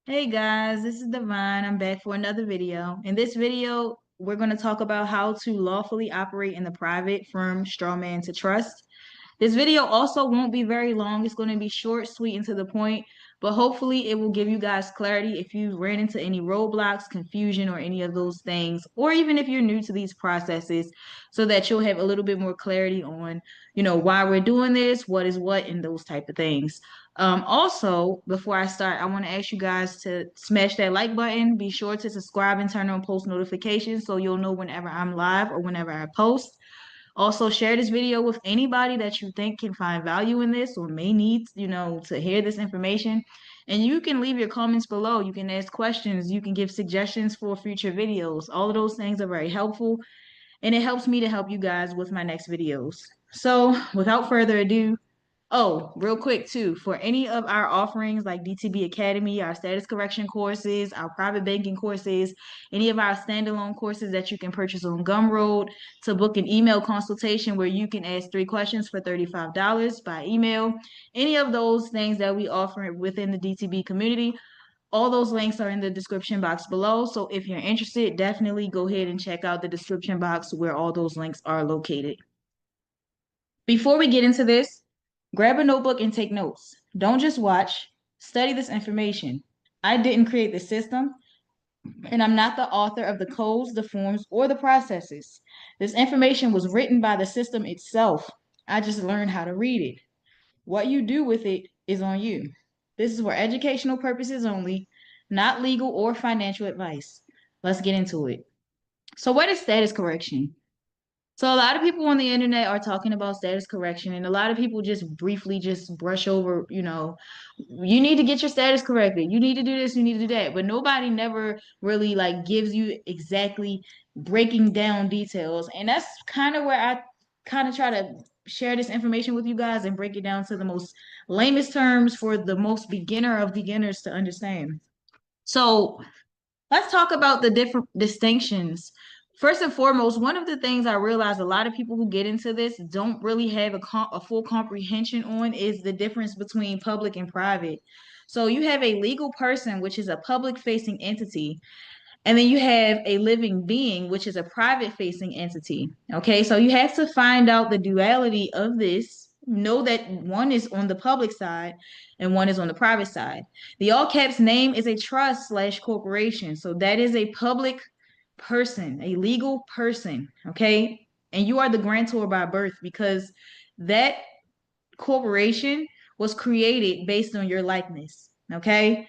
Hey guys, this is Divine. I'm back for another video. In this video, we're going to talk about how to lawfully operate in the private firm Strawman to Trust. This video also won't be very long. It's going to be short, sweet, and to the point, but hopefully it will give you guys clarity if you ran into any roadblocks, confusion, or any of those things, or even if you're new to these processes, so that you'll have a little bit more clarity on, why we're doing this, what is what, and those type of things. Also, before I start, I want to ask you guys to smash that like button. Be sure to subscribe and turn on post notifications so you'll know whenever I'm live or whenever I post. Also, share this video with anybody that you think can find value in this or may need, to hear this information. And you can leave your comments below. You can ask questions. You can give suggestions for future videos. All of those things are very helpful, and it helps me to help you guys with my next videos. So, without further ado, oh, real quick too, for any of our offerings like DTB Academy, our status correction courses, our private banking courses, any of our standalone courses that you can purchase on Gumroad, to book an email consultation where you can ask 3 questions for $35 by email, any of those things that we offer within the DTB community, all those links are in the description box below. So if you're interested, definitely go ahead and check out the description box where all those links are located. Before we get into this, grab a notebook and take notes. Don't just watch, study this information. I didn't create the system, and I'm not the author of the codes, the forms, or the processes. This information was written by the system itself. I just learned how to read it. What you do with it is on you. This is for educational purposes only, not legal or financial advice. Let's get into it. So, what is status correction? So a lot of people on the internet are talking about status correction, and a lot of people just briefly just brush over, you need to get your status corrected. You need to do this, you need to do that. But nobody never really like gives you exactly breaking down details. And that's kind of where I kind of try to share this information with you guys and break it down to the most lamest terms for the most beginner of beginners to understand. So let's talk about the different distinctions. First and foremost, one of the things I realize a lot of people who get into this don't really have a full comprehension on is the difference between public and private. So you have a legal person, which is a public facing entity, and then you have a living being, which is a private facing entity. Okay, so you have to find out the duality of this. Know that one is on the public side and one is on the private side. The all caps name is a trust slash corporation. So that is a public person, a legal person. Okay. And you are the grantor by birth because that corporation was created based on your likeness. Okay.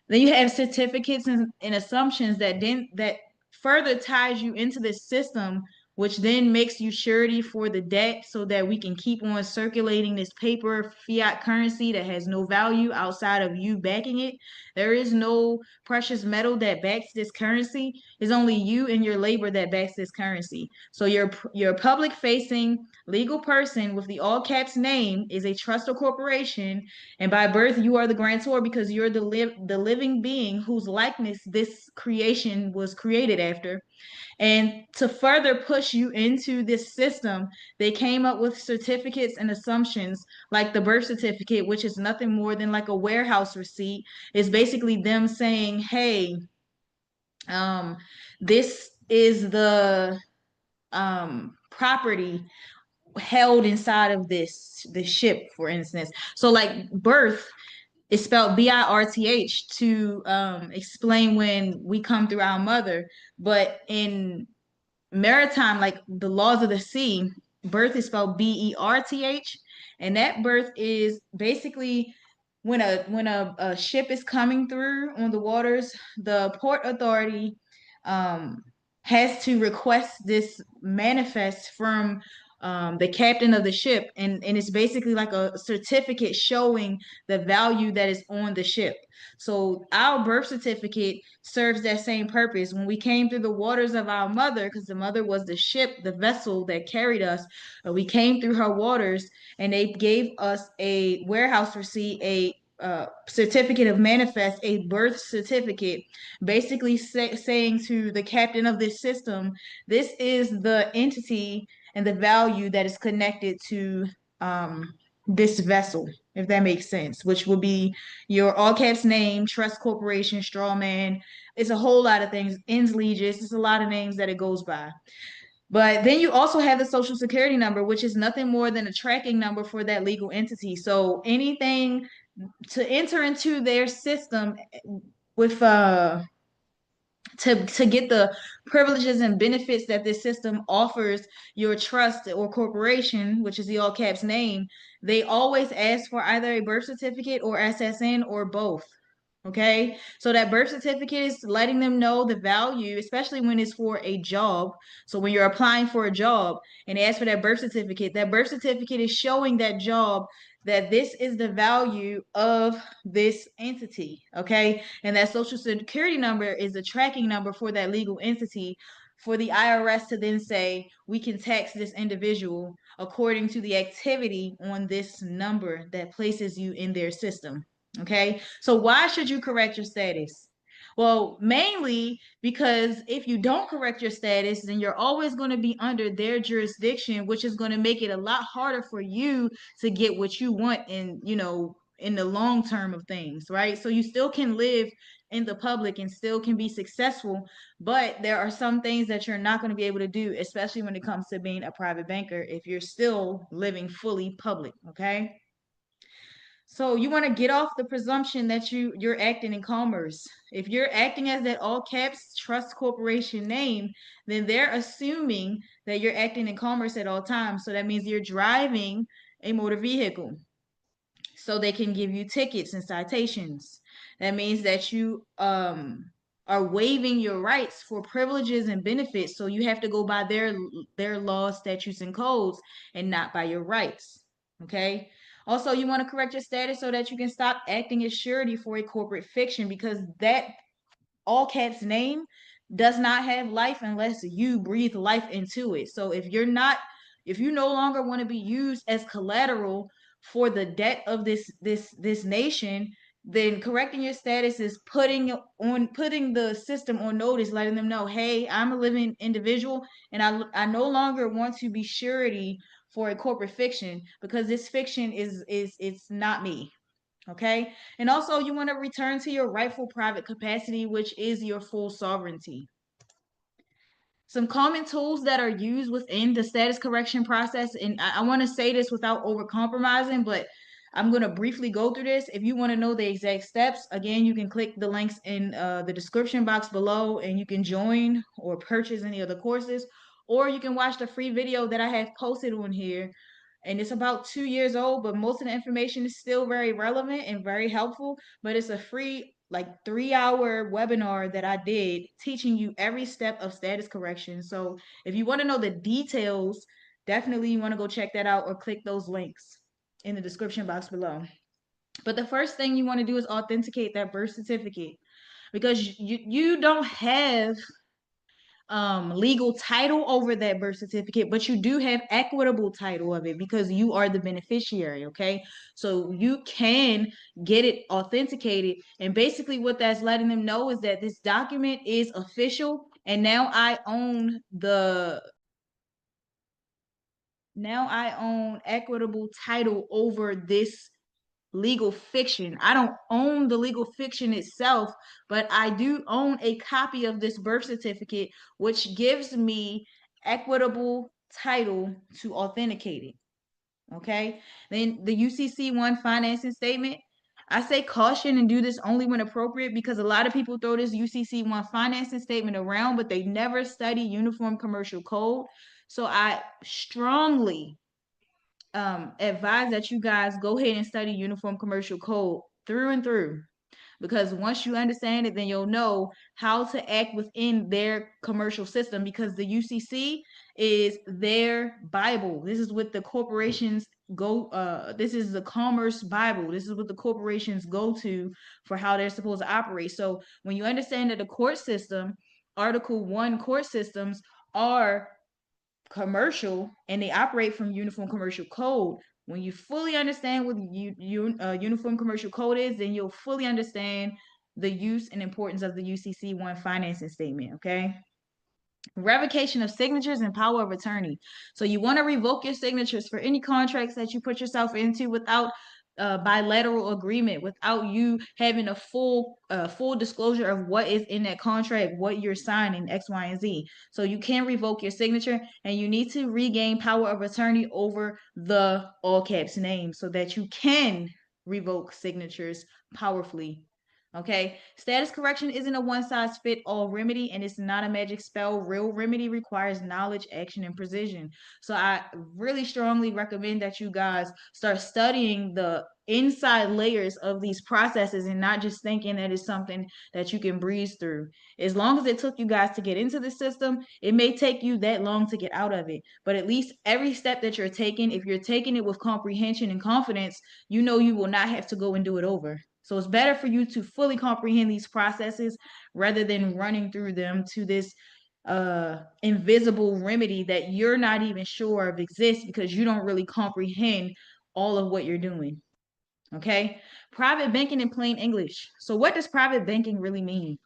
Then you have certificates and assumptions that further ties you into this system, which then makes you surety for the debt so that we can keep on circulating this paper fiat currency that has no value outside of you backing it. There is no precious metal that backs this currency. It's only you and your labor that backs this currency. So your public facing legal person with the all caps name is a trust or corporation, and by birth, you are the grantor because you're the living being whose likeness this creation was created after. And to further push you into this system, they came up with certificates and assumptions like the birth certificate, which is nothing more than like a warehouse receipt. It's basically them saying, hey, um, this is the property held inside of the ship, for instance. So like birth is spelled birth to explain when we come through our mother. But in maritime, like the laws of the sea, birth is spelled berth, and that birth is basically when a ship is coming through on the waters, the port authority um, has to request this manifest from the captain of the ship, and it's basically like a certificate showing the value that is on the ship. So our birth certificate serves that same purpose. When we came through the waters of our mother, because the mother was the ship, the vessel that carried us, we came through her waters, and they gave us a warehouse receipt, a certificate of manifest, a birth certificate, basically saying to the captain of this system, this is the entity and the value that is connected to this vessel, if that makes sense, which would be your all caps name, trust corporation, strawman. It's a whole lot of things. Ins legis. It's a lot of names that it goes by. But then you also have the social security number, which is nothing more than a tracking number for that legal entity. So anything to enter into their system with to get the privileges and benefits that this system offers your trust or corporation, which is the all caps name, they always ask for either a birth certificate or SSN or both. Okay, so that birth certificate is letting them know the value, especially when it's for a job. So when you're applying for a job and they ask for that birth certificate is showing that job that this is the value of this entity. Okay, and that social security number is a tracking number for that legal entity for the IRS to then say, we can tax this individual according to the activity on this number that places you in their system. Okay, so why should you correct your status? Well, mainly because if you don't correct your status, then you're always going to be under their jurisdiction, which is going to make it a lot harder for you to get what you want in, in the long term of things, right? So you still can live in the public and still can be successful, but there are some things that you're not going to be able to do, especially when it comes to being a private banker, if you're still living fully public, okay? So you want to get off the presumption that you're acting in commerce. If you're acting as that all caps trust corporation name, then they're assuming that you're acting in commerce at all times. So that means you're driving a motor vehicle. So they can give you tickets and citations. That means that you are waiving your rights for privileges and benefits. So you have to go by their laws, statutes, and codes, and not by your rights. Okay. Also, you want to correct your status so that you can stop acting as surety for a corporate fiction, because that all caps name does not have life unless you breathe life into it. So if you no longer want to be used as collateral for the debt of this nation, then correcting your status is putting the system on notice, letting them know, hey, I'm a living individual and I no longer want to be surety for a corporate fiction, because this fiction is it's not me. Okay. And also, you want to return to your rightful private capacity, which is your full sovereignty. Some common tools that are used within the status correction process, and I want to say this without over compromising, but I'm going to briefly go through this. If you want to know the exact steps, again, you can click the links in the description box below and you can join or purchase any of the courses, or you can watch the free video that I have posted on here, and it's about 2 years old, but most of the information is still very relevant and very helpful. But it's a free, like, 3-hour webinar that I did teaching you every step of status correction. So if you want to know the details, definitely you want to go check that out or click those links in the description box below. But the first thing you want to do is authenticate that birth certificate, because you don't have legal title over that birth certificate, but you do have equitable title of it because you are the beneficiary. Okay, so you can get it authenticated, and basically what that's letting them know is that this document is official, and now I own equitable title over this legal fiction. I don't own the legal fiction itself, but I do own a copy of this birth certificate, which gives me equitable title to authenticate it. Okay. Then the UCC1 financing statement. I say caution and do this only when appropriate, because a lot of people throw this UCC1 financing statement around, but they never study Uniform Commercial Code. So I strongly advise that you guys go ahead and study Uniform Commercial Code through and through, because once you understand it, then you'll know how to act within their commercial system, because the UCC is their Bible. This is what the corporations go this is the commerce Bible. This is what the corporations go to for how they're supposed to operate. So when you understand that the court system, Article 1 court systems are commercial and they operate from Uniform Commercial Code, when you fully understand what Uniform Commercial Code is, then you'll fully understand the use and importance of the UCC1 financing statement. Okay. Revocation of signatures and power of attorney. So you want to revoke your signatures for any contracts that you put yourself into without bilateral agreement, without you having a full disclosure of what is in that contract, what you're signing, X, Y, and Z. So you can revoke your signature, and you need to regain power of attorney over the all caps name so that you can revoke signatures powerfully. Okay, status correction isn't a one size fit all remedy, and it's not a magic spell. Real remedy requires knowledge, action, and precision. So I really strongly recommend that you guys start studying the inside layers of these processes and not just thinking that it's something that you can breeze through. As long as it took you guys to get into the system, it may take you that long to get out of it. But at least every step that you're taking, if you're taking it with comprehension and confidence, you know you will not have to go and do it over. So it's better for you to fully comprehend these processes rather than running through them to this invisible remedy that you're not even sure of exists because you don't really comprehend all of what you're doing. Okay. Private banking in plain English. So what does private banking really mean?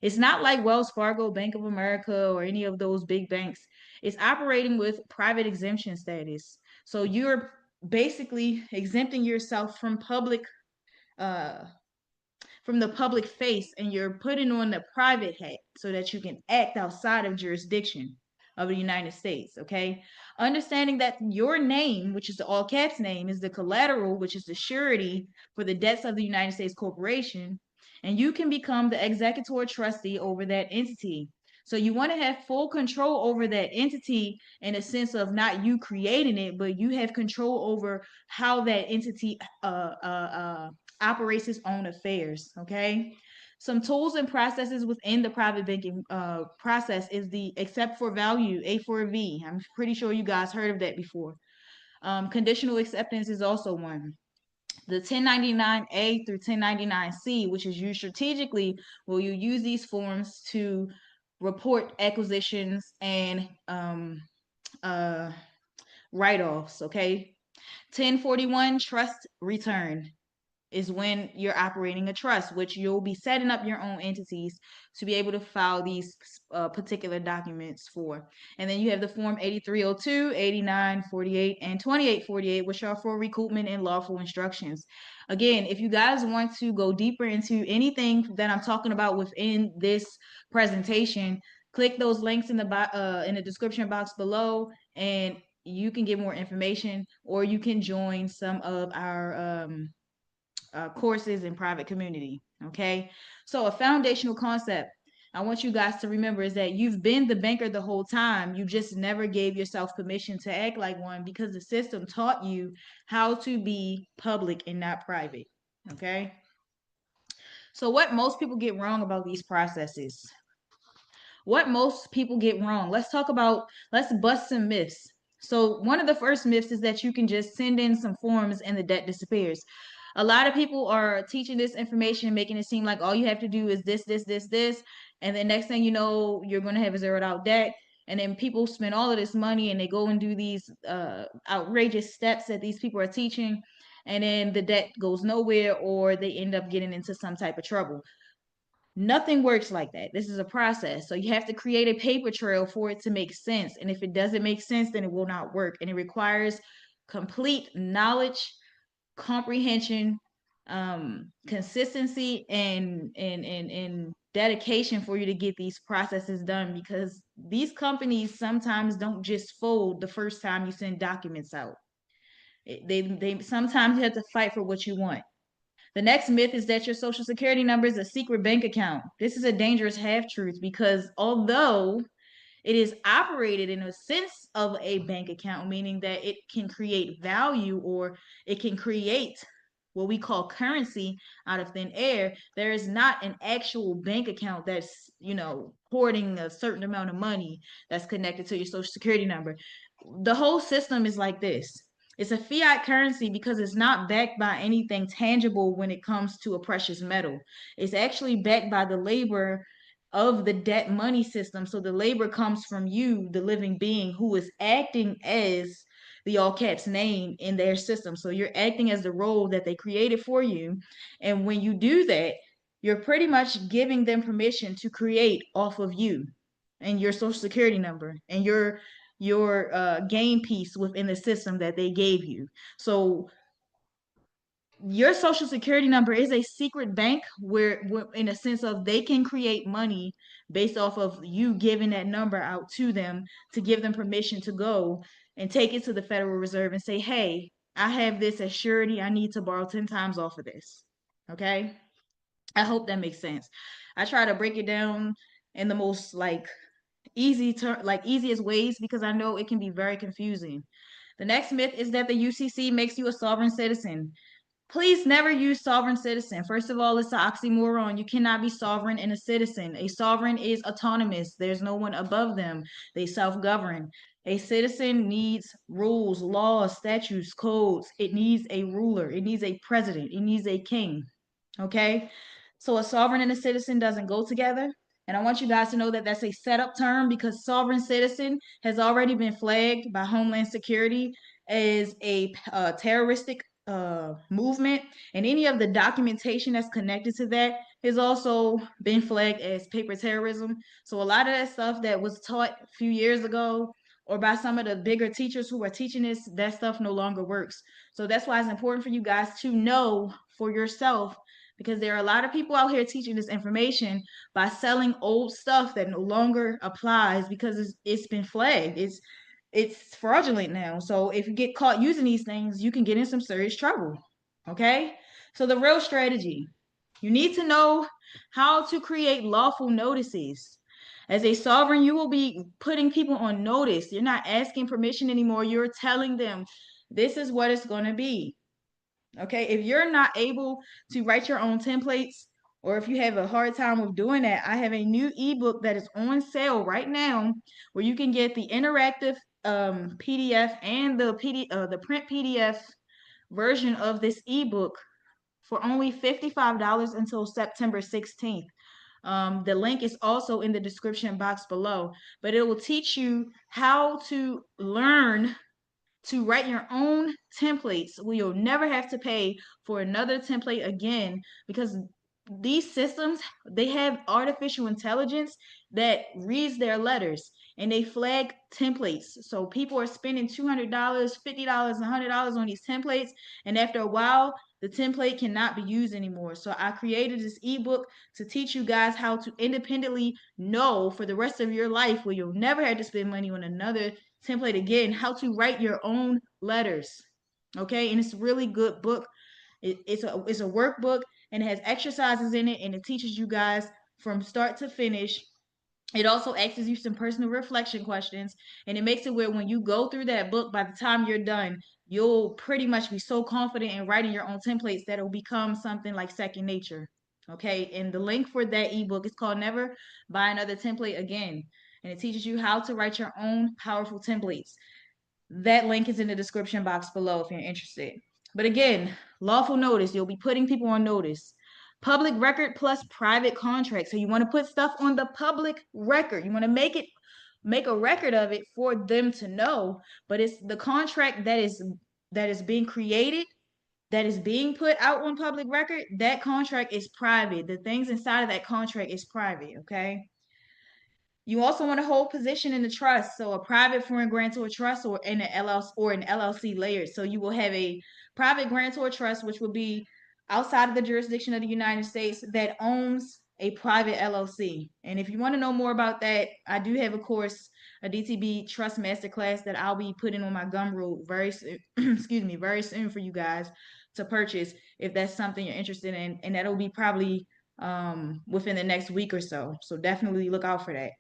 It's not like Wells Fargo, Bank of America, or any of those big banks. It's operating with private exemption status. So you're basically exempting yourself uh, from the public face, and you're putting on the private hat so that you can act outside of jurisdiction of the United States. Okay. Understanding that your name, which is the all caps name, is the collateral, which is the surety for the debts of the United States corporation. And you can become the executor trustee over that entity. So you want to have full control over that entity in a sense of not you creating it, but you have control over how that entity operates its own affairs. Okay. Some tools and processes within the private banking process is the accept for value, A4V. I'm pretty sure you guys heard of that before. Conditional acceptance is also one. The 1099A through 1099C, which is used strategically, will you use these forms to report acquisitions and write-offs. Okay. 1041 trust return is when you're operating a trust, which you'll be setting up your own entities to be able to file these particular documents for. And then you have the form 8302, 8948, and 2848, which are for recoupment and lawful instructions. Again, if you guys want to go deeper into anything that I'm talking about within this presentation, click those links in the description box below, and you can get more information, or you can join some of our courses in private community. Okay. So a foundational concept I want you guys to remember is that you've been the banker the whole time. You just never gave yourself permission to act like one because the system taught you how to be public and not private. Okay. So what most people get wrong about these processes? What most people get wrong? Let's bust some myths. So one of the first myths is that you can just send in some forms and the debt disappears. A lot of people are teaching this information, making it seem like all you have to do is this, and then next thing you know, you're going to have a zeroed out debt. And then people spend all of this money and they go and do these outrageous steps that these people are teaching, and then the debt goes nowhere, or they end up getting into some type of trouble. Nothing works like that. This is a process. So you have to create a paper trail for it to make sense. And if it doesn't make sense, then it will not work. And it requires complete knowledge, comprehension, consistency, and dedication for you to get these processes done, because these companies sometimes don't just fold the first time you send documents out. They sometimes you have to fight for what you want. The next myth is that your social security number is a secret bank account. This is a dangerous half truth because although it is operated in a sense of a bank account, meaning that it can create value or it can create what we call currency out of thin air, there is not an actual bank account that's, hoarding a certain amount of money that's connected to your social security number. The whole system is like this. It's a fiat currency because it's not backed by anything tangible when it comes to a precious metal. It's actually backed by the labor of the debt money system. So the labor comes from you, the living being, who is acting as the all caps name in their system. So you're acting as the role that they created for you. And when you do that, you're pretty much giving them permission to create off of you. and your social security number and your game piece within the system that they gave you. So your social security number is a secret bank where in a sense of they can create money based off of you giving that number out to them to give them permission to go and take it to the Federal Reserve and say, hey, I have this as surety. I need to borrow 10 times off of this. Okay. I hope that makes sense. I try to break it down in the most easiest ways because I know it can be very confusing. The next myth is that the UCC makes you a sovereign citizen. Please never use sovereign citizen. First of all, it's an oxymoron. You cannot be sovereign and a citizen. A sovereign is autonomous. There's no one above them. They self-govern. A citizen needs rules, laws, statutes, codes. It needs a ruler. It needs a president. It needs a king. Okay? So a sovereign and a citizen doesn't go together. And I want you guys to know that that's a setup term because sovereign citizen has already been flagged by Homeland Security as a terroristic movement, and any of the documentation that's connected to that has also been flagged as paper terrorism. So a lot of that stuff that was taught a few years ago or by some of the bigger teachers who are teaching this, that stuff no longer works. So that's why it's important for you guys to know for yourself, because there are a lot of people out here teaching this information by selling old stuff that no longer applies because it's been flagged. It's fraudulent now. So if you get caught using these things, you can get in some serious trouble. Okay? So the real strategy, you need to know how to create lawful notices. As a sovereign, you will be putting people on notice. You're not asking permission anymore. You're telling them this is what it's going to be. Okay? If you're not able to write your own templates, or if you have a hard time with doing that, I have a new ebook that is on sale right now where you can get the interactive PDF and the print PDF version of this ebook for only $55 until September 16th. The link is also in the description box below, but it will teach you how to learn to write your own templates where you'll never have to pay for another template again, because these systems, they have artificial intelligence that reads their letters and they flag templates. So people are spending $200, $50, $100 on these templates, and after a while the template cannot be used anymore. So I created this ebook to teach you guys how to independently know for the rest of your life, where you'll never have to spend money on another template again, how to write your own letters. Okay, and it's a really good book. It's a workbook, and it has exercises in it, and it teaches you guys from start to finish. It also asks you some personal reflection questions, and it makes it where when you go through that book, by the time you're done, you'll pretty much be so confident in writing your own templates that it'll become something like second nature. Okay, and the link for that ebook is called Never Buy Another Template Again, and it teaches you how to write your own powerful templates. That link is in the description box below if you're interested. But again, lawful notice, you'll be putting people on notice. Public record plus private contract. So you want to put stuff on the public record. You want to make a record of it for them to know, but it's the contract that is being created, that is being put out on public record. That contract is private. The things inside of that contract is private, okay? You also want to hold position in the trust, so a private foreign grantor trust or in an LLC layered. So you will have a private grantor trust, which will be outside of the jurisdiction of the United States, that owns a private LLC. And if you want to know more about that, I do have a course, a DTB Trust Masterclass that I'll be putting on my Gumroad very soon, excuse me, very soon for you guys to purchase if that's something you're interested in, and that'll be probably within the next week or so. So definitely look out for that.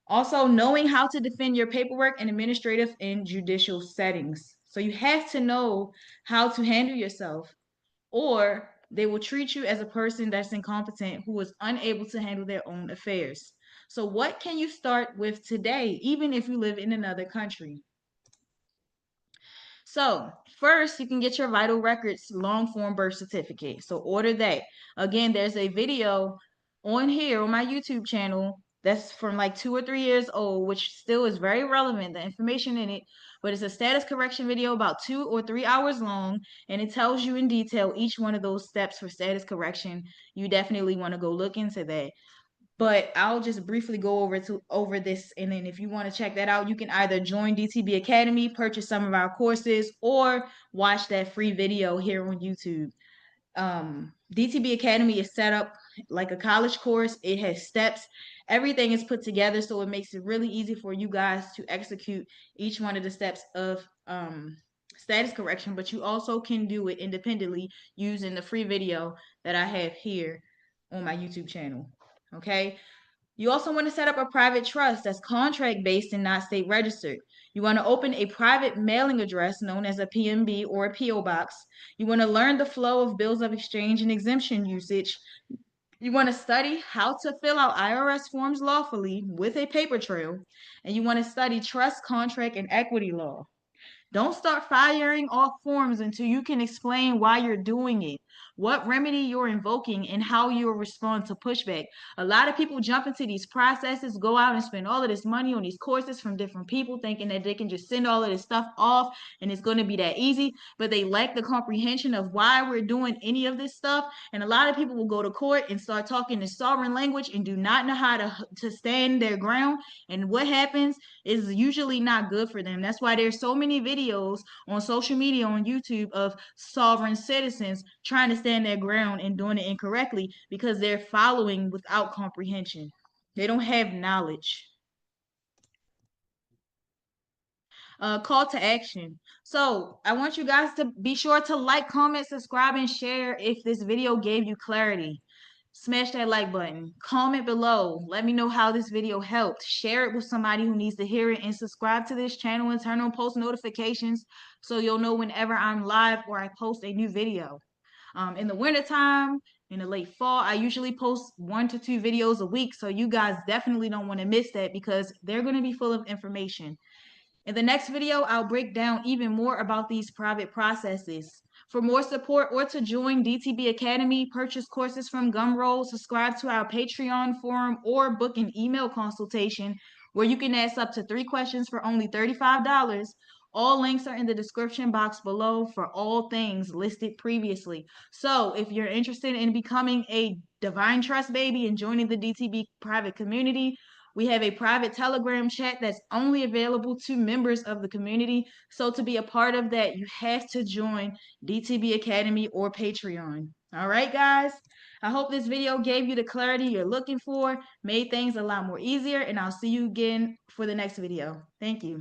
Also, knowing how to defend your paperwork in administrative and judicial settings. So you have to know how to handle yourself, or they will treat you as a person that's incompetent who is unable to handle their own affairs. So what can you start with today, even if you live in another country? So first, you can get your vital records long form birth certificate. So order that. Again, there's a video on here on my YouTube channel that's from like 2 or 3 years old, which still is very relevant, the information in it, but it's a status correction video about 2 or 3 hours long, and it tells you in detail each one of those steps for status correction. You definitely want to go look into that. But I'll just briefly go over this, and then if you want to check that out, you can either join DTB Academy, purchase some of our courses, or watch that free video here on YouTube. DTB Academy is set up like a college course. It has steps. Everything is put together, so it makes it really easy for you guys to execute each one of the steps of status correction. But you also can do it independently using the free video that I have here on my YouTube channel. Okay. You also want to set up a private trust that's contract based and not state registered. You want to open a private mailing address known as a PMB or a PO box. You want to learn the flow of bills of exchange and exemption usage. You want to study how to fill out IRS forms lawfully with a paper trail. And you want to study trust, contract, and equity law. Don't start firing off forms until you can explain why you're doing it, what remedy you're invoking, and how you'll respond to pushback. A lot of people jump into these processes, go out and spend all of this money on these courses from different people, thinking that they can just send all of this stuff off and it's going to be that easy, but they lack the comprehension of why we're doing any of this stuff. And a lot of people will go to court and start talking in sovereign language and do not know how to stand their ground. And what happens is usually not good for them. That's why there's so many videos on social media, on YouTube, of sovereign citizens trying to stand their ground and doing it incorrectly because they're following without comprehension. They don't have knowledge. Call to action. So I want you guys to be sure to like, comment, subscribe, and share if this video gave you clarity. Smash that like button. Comment below. Let me know how this video helped. Share it with somebody who needs to hear it, and subscribe to this channel and turn on post notifications so you'll know whenever I'm live or I post a new video. In the wintertime, in the late fall, I usually post 1 to 2 videos a week, so you guys definitely don't want to miss that because they're going to be full of information. In the next video, I'll break down even more about these private processes. For more support or to join DTB Academy, purchase courses from Gumroad, subscribe to our Patreon forum, or book an email consultation where you can ask up to 3 questions for only $35. All links are in the description box below for all things listed previously. So if you're interested in becoming a Divine Trust baby and joining the DTB private community, we have a private Telegram chat that's only available to members of the community. So to be a part of that, you have to join DTB Academy or Patreon. All right, guys. I hope this video gave you the clarity you're looking for, made things a lot more easier, and I'll see you again for the next video. Thank you.